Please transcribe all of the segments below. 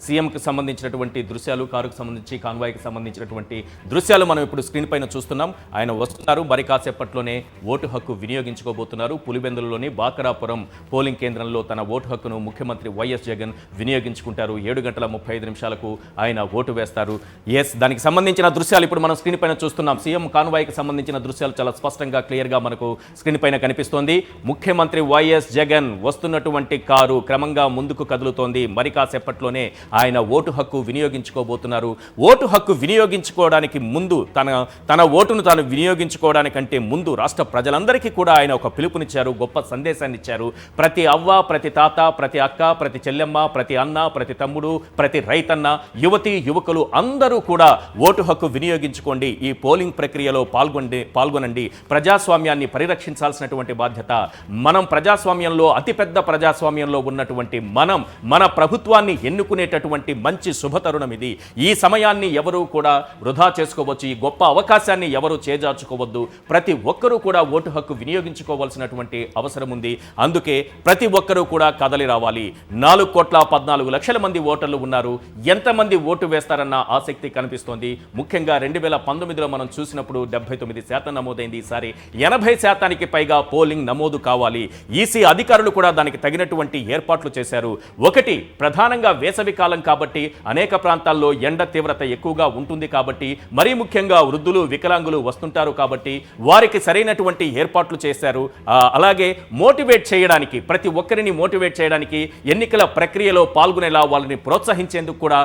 సీఎంకి సంబంధించినటువంటి దృశ్యాలు, కారుకు సంబంధించి కాన్వాయ్కి సంబంధించినటువంటి దృశ్యాలు మనం ఇప్పుడు స్క్రీన్ పైన చూస్తున్నాం. ఆయన వస్తున్నారు, మరి కాసేపట్లోనే ఓటు హక్కు వినియోగించుకోబోతున్నారు. పులివెందులలోని బాకరాపురం పోలింగ్ కేంద్రంలో తన ఓటు హక్కును ముఖ్యమంత్రి వైఎస్ జగన్ వినియోగించుకుంటారు. 7:35 ఆయన ఓటు వేస్తారు. దానికి సంబంధించిన దృశ్యాలు ఇప్పుడు మనం స్క్రీన్ పైన చూస్తున్నాం. సీఎం కాన్వాయ్కి సంబంధించిన దృశ్యాలు చాలా స్పష్టంగా క్లియర్గా మనకు స్క్రీన్ పైన కనిపిస్తోంది. ముఖ్యమంత్రి వైఎస్ జగన్ వస్తున్నటువంటి కారు క్రమంగా ముందుకు కదులుతోంది. మరి కాసేపట్లోనే ఆయన ఓటు హక్కు వినియోగించుకోబోతున్నారు. ఓటు హక్కు వినియోగించుకోవడానికి ముందు తన ఓటును తాను వినియోగించుకోవడానికంటే ముందు రాష్ట్ర ప్రజలందరికీ కూడా ఆయన ఒక పిలుపునిచ్చారు, గొప్ప సందేశాన్ని ఇచ్చారు. ప్రతి అవ్వ, ప్రతి తాత, ప్రతి అక్క, ప్రతి చెల్లెమ్మ, ప్రతి అన్న, ప్రతి తమ్ముడు, ప్రతి రైతన్న, యువతి యువకులు అందరూ కూడా ఓటు హక్కు వినియోగించుకోండి. ఈ పోలింగ్ ప్రక్రియలో పాల్గొనండి. ప్రజాస్వామ్యాన్ని పరిరక్షించాల్సినటువంటి బాధ్యత మనం, ప్రజాస్వామ్యంలో అతిపెద్ద ప్రజాస్వామ్యంలో ఉన్నటువంటి మన ప్రభుత్వాన్ని ఎన్నుకునేటటువంటి మంచి శుభతరుణం ఇది. ఈ సమయాన్ని ఎవరూ కూడా వృధా చేసుకోవచ్చు. ఈ గొప్ప అవకాశాన్ని ఎవరు చేజార్చుకోవద్దు. ప్రతి ఒక్కరూ కూడా ఓటు హక్కు వినియోగించుకోవాల్సినటువంటి అవసరం ఉంది. అందుకే ప్రతి ఒక్కరూ కూడా కదలి రావాలి. 4,14,00,000 మంది ఓటర్లు ఉన్నారు. ఎంతమంది ఓటు వేస్తారన్న ఆసక్తి కనిపిస్తోంది. ముఖ్యంగా 2019లో మనం చూసినప్పుడు 79% నమోదైంది. ఈసారి 80% పైగా పోలింగ్ నమోదు కావాలి. ఈసీ అధికారులు కూడా దానికి తగినటువంటి ఏర్పాట్లు చేశారు. ఒకటి, ప్రధానంగా వేసవి కాలం కాబట్టి అనేక ప్రాంతాల్లో ఎండ తీవ్రత ఎక్కువగా ఉంటుంది కాబట్టి, మరీ ముఖ్యంగా వృద్ధులు, వికలాంగులు వస్తుంటారు కాబట్టి వారికి సరైనటువంటి ఏర్పాట్లు చేశారు. అలాగే మోటివేట్ చేయడానికి, ప్రతి ఒక్కరిని మోటివేట్ చేయడానికి, ఎన్నికల ప్రక్రియలో పాల్గొనేలా వాళ్ళని ప్రోత్సహించేందుకు కూడా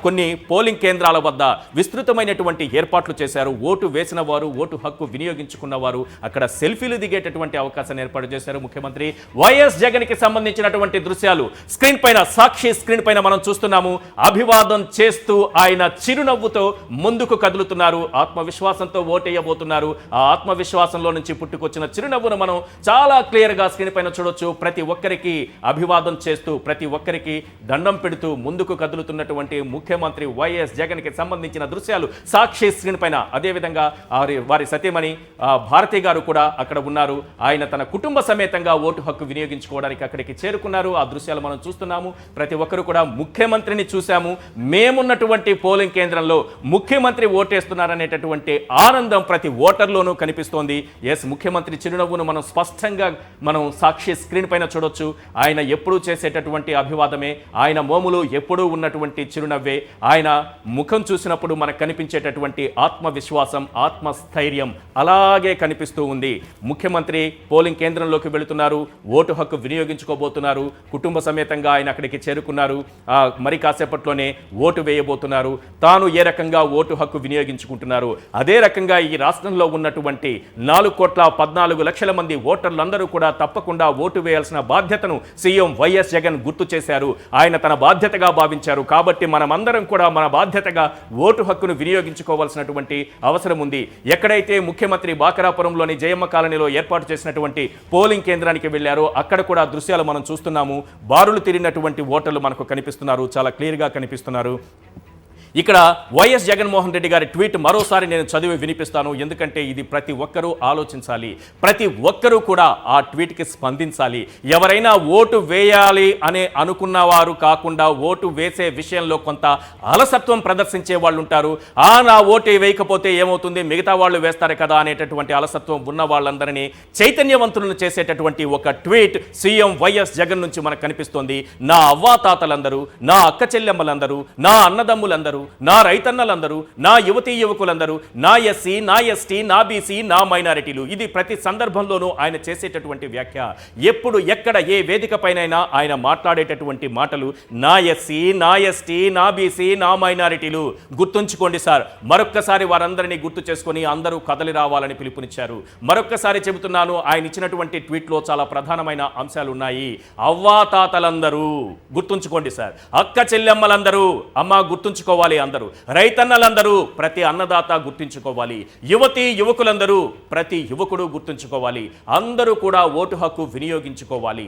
కొన్ని పోలింగ్ కేంద్రాల వద్ద విస్తృతమైనటువంటి ఏర్పాట్లు చేశారు. ఓటు వేసిన వారు, ఓటు హక్కు వినియోగించుకున్న వారు అక్కడ సెల్ఫీలు దిగేటటువంటి అవకాశాన్ని ఏర్పాటు చేశారు ముఖ్యమంత్రి వైఎస్ జగన్ కి సంబంధించినటువంటి దృశ్యాలు స్క్రీన్ పైన, సాక్షి స్క్రీన్ పైన మనం చూస్తున్నాము. అభివాదం చేస్తూ ఆయన చిరునవ్వుతో ముందుకు కదులుతున్నారు. ఆత్మవిశ్వాసంతో ఓటేయబోతున్నారు. ఆ ఆత్మవిశ్వాసంలో నుంచి పుట్టుకొచ్చిన చిరునవ్వును మనం చాలా క్లియర్ గా స్క్రీన్ పైన చూడొచ్చు. ప్రతి ఒక్కరికి అభివాదం చేస్తూ, ప్రతి ఒక్కరికి దండం పెడుతూ ముందుకు కదులుతున్నటువంటి ముఖ్యమంత్రి వైఎస్ జగన్ కి సంబంధించిన దృశ్యాలు సాక్షి స్క్రీన్ పైన. అదేవిధంగా వారి సతీమణి భారతి గారు కూడా అక్కడ ఉన్నారు. ఆయన తన కుటుంబ సమేతంగా ఓటు హక్కు వినియోగించుకోవడానికి అక్కడికి చేరుకున్నారు. ఆ దృశ్యాలు మనం చూస్తున్నాము. ప్రతి ఒక్కరు కూడా ముఖ్యమంత్రిని చూశాము. మేమున్నటువంటి పోలింగ్ కేంద్రంలో ముఖ్యమంత్రి ఓటేస్తున్నారనేటటువంటి ఆనందం ప్రతి ఓటర్లోనూ కనిపిస్తోంది. ముఖ్యమంత్రి చిరునవ్వును మనం స్పష్టంగా సాక్షి స్క్రీన్ పైన చూడొచ్చు. ఆయన ఎప్పుడూ చేసేటటువంటి అభివాదమే, ఆయన మోములు ఎప్పుడూ ఉన్నటువంటి చిరునవ్వే. ఆయన ముఖం చూసినప్పుడు మనకు కనిపించేటటువంటి ఆత్మవిశ్వాసం, ఆత్మస్థైర్యం అలాగే కనిపిస్తూ ఉంది. ముఖ్యమంత్రి పోలింగ్ కేంద్రంలోకి వెళుతున్నారు, ఓటు హక్కు వినియోగించుకోబోతున్నారు. కుటుంబ సమేతంగా ఆయన అక్కడికి చేరుకున్నారు. మరి కాసేపట్లోనే ఓటు వేయబోతున్నారు. తాను ఏ రకంగా ఓటు హక్కు వినియోగించుకుంటున్నారు, అదే రకంగా ఈ రాష్ట్రంలో ఉన్నటువంటి 4,14,00,000 మంది ఓటర్లందరూ కూడా తప్పకుండా ఓటు వేయాల్సిన బాధ్యతను సీఎం వైఎస్ జగన్ గుర్తు చేశారు. ఆయన తన బాధ్యతగా భావించారు. కాబట్టి మనమందరం కూడా మన బాధ్యతగా ఓటు హక్కును వినియోగించుకోవాల్సినటువంటి అవసరం ఉంది. ఎక్కడైతే ముఖ్యమంత్రి బాకరాపురంలోని జయమ్మ కాలనీలో ఏర్పాటు చేసినటువంటి పోలింగ్ కేంద్రానికి వెళ్లారో అక్కడ కూడా దృశ్యాలు మనం చూస్తున్నాము. బారులు తిరిగినటువంటి ఓటర్లు మనకు కనిపిస్తున్నారు, చాలా క్లియర్గా కనిపిస్తున్నారు. ఇక్కడ వైఎస్ జగన్మోహన్ రెడ్డి గారి ట్వీట్ మరోసారి నేను చదివి వినిపిస్తాను. ఎందుకంటే ఇది ప్రతి ఒక్కరూ ఆలోచించాలి, ప్రతి ఒక్కరూ కూడా ఆ ట్వీట్కి స్పందించాలి. ఎవరైనా ఓటు వేయాలి అని అనుకున్నవారు కాకుండా ఓటు వేసే విషయంలో కొంత అలసత్వం ప్రదర్శించే వాళ్ళు ఉంటారు. నా ఓటు వేయకపోతే ఏమవుతుంది, మిగతా వాళ్ళు వేస్తారు కదా అనేటటువంటి అలసత్వం ఉన్న వాళ్ళందరినీ చైతన్యవంతులను చేసేటటువంటి ఒక ట్వీట్ సీఎం వైఎస్ జగన్ నుంచి మనకు కనిపిస్తోంది. నా అవ్వాతాతలందరూ, నా అక్క చెల్లెమ్మలందరూ, నా అన్నదమ్ములందరూ, నా రైతన్నలందరూ, నా యువతీ యువకులందరూ, నా ఎస్సీ, నా ఎస్టీ, నా బీసీ, నా మైనారిటీలు. ఇది ప్రతి సందర్భంలోనూ ఆయన చేసేటటువంటి వ్యాఖ్య. ఎప్పుడు ఎక్కడ ఏ వేదిక పైనైనా ఆయన మాట్లాడేటటువంటి మాటలు నా ఎస్సీ, నా ఎస్టీ, నా బీసీ, నా మైనారిటీలు. గుర్తుంచుకోండి సార్, మరొక్కసారి వారందరినీ గుర్తు చేసుకొని అందరూ కదలి రావాలని పిలుపునిచ్చారు. మరొక్కసారి చెబుతున్నాను, ఆయన ఇచ్చినటువంటి ట్వీట్లో చాలా ప్రధానమైన అంశాలు ఉన్నాయి. అవ్వాతాతలందరూ గుర్తుంచుకోండి సార్, అక్క చెల్లెమ్మలందరూ అమ్మ గుర్తుంచుకోవాలి, అందరూ రైతన్నలందరూ, ప్రతి అన్నదాత గుర్తుంచుకోవాలి, యువతి యువకులందరూ, ప్రతి యువకుడు గుర్తుంచుకోవాలి. అందరూ కూడా ఓటు హక్కు వినియోగించుకోవాలి.